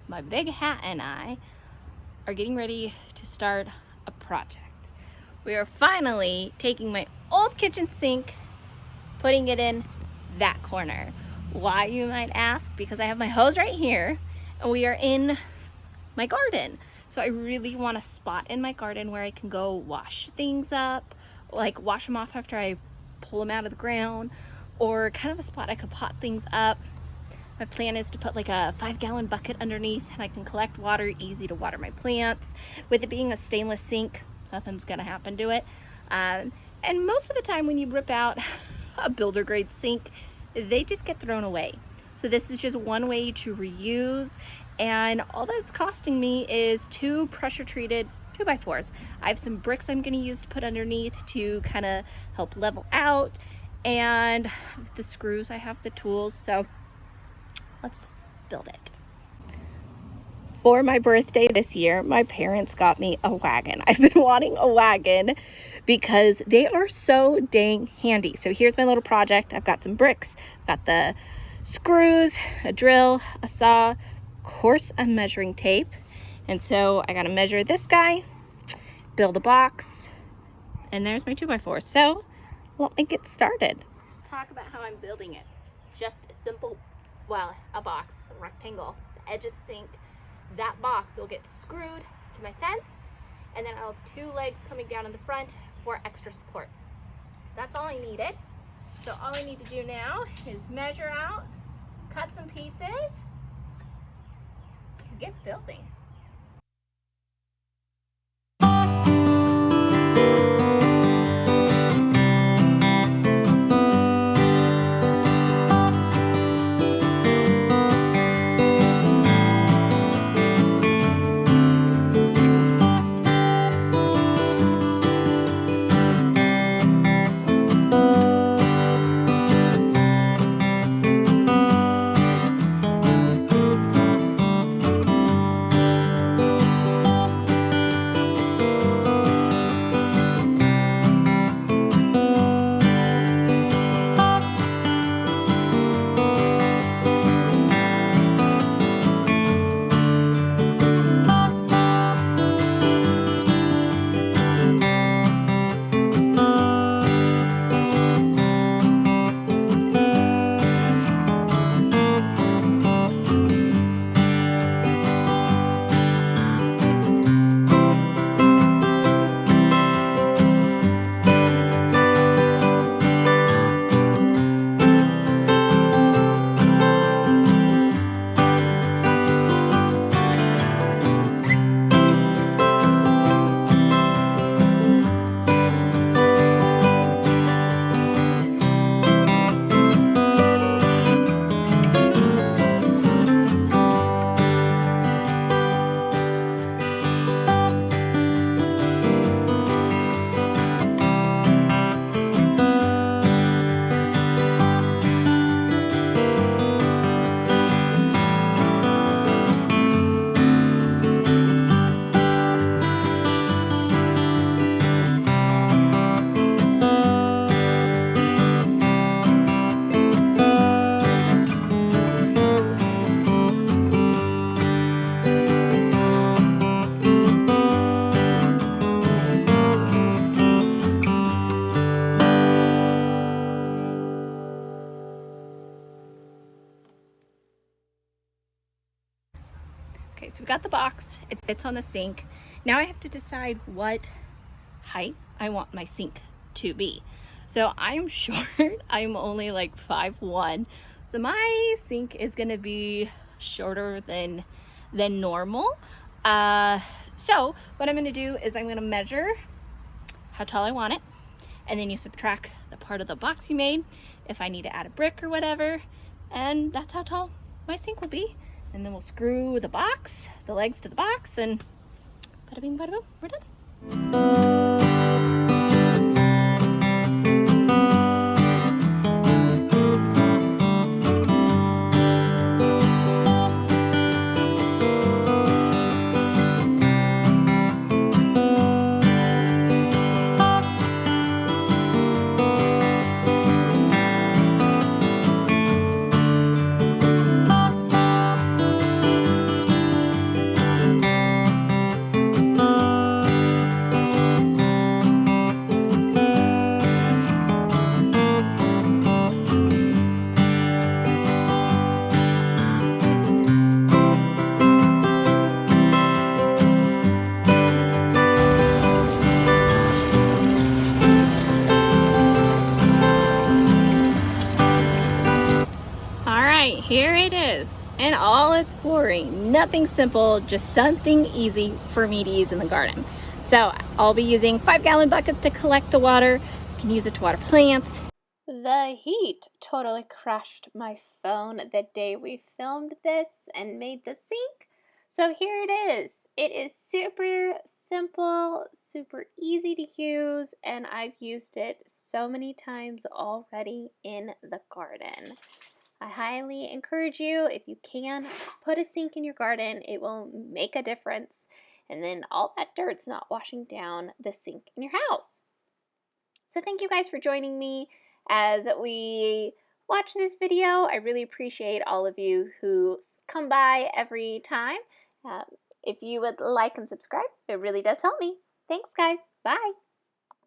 my big hat and I are getting ready to start a project. We are finally taking my old kitchen sink, putting it in that corner. Why, you might ask? Because I have my hose right here and we are in my garden. So I really want a spot in my garden where I can go wash things up, like wash them off after I pull them out of the ground, or kind of a spot I could pot things up. My plan is to put like a 5-gallon bucket underneath and I can collect water, easy to water my plants. With it being a stainless sink, nothing's gonna happen to it. And most of the time when you rip out a builder grade sink, they just get thrown away. So this is just one way to reuse, and all that's costing me is 2 pressure treated 2x4s. I have some bricks I'm gonna use to put underneath to kind of help level out, and the screws, I have the tools, so let's build it. For my birthday this year, my parents got me a wagon. I've been wanting a wagon because they are so dang handy. So here's my little project. I've got some bricks, I've got the screws, a drill, a saw, of course a measuring tape. And so I gotta measure this guy, build a box, and there's my 2x4. So let me get started. Talk about how I'm building it. Just a simple, well, a box, a rectangle, the edge of the sink. That box will get screwed to my fence, and then I'll have 2 legs coming down in the front for extra support. That's all I needed. So all I need to do now is measure out, cut some pieces, and get building. Okay, so we got the box, it fits on the sink. Now I have to decide what height I want my sink to be. So I'm short, I'm only like 5'1", so my sink is gonna be shorter than normal. So what I'm gonna do is I'm gonna measure how tall I want it, and then you subtract the part of the box you made if I need to add a brick or whatever, and that's how tall my sink will be. And then we'll screw the box, the legs to the box, and bada bing, bada boom, we're done. nothing simple, just something easy for me to use in the garden. So I'll be using 5-gallon buckets to collect the water. You can use it to water plants. The heat totally crushed my phone the day we filmed this and made the sink. So here it is. It is super simple, super easy to use, and I've used it so many times already in the garden. I highly encourage you, if you can, put a sink in your garden. It will make a difference. And then all that dirt's not washing down the sink in your house. So thank you guys for joining me as we watch this video. I really appreciate all of you who come by every time. If you would like and subscribe, it really does help me. Thanks, guys. Bye.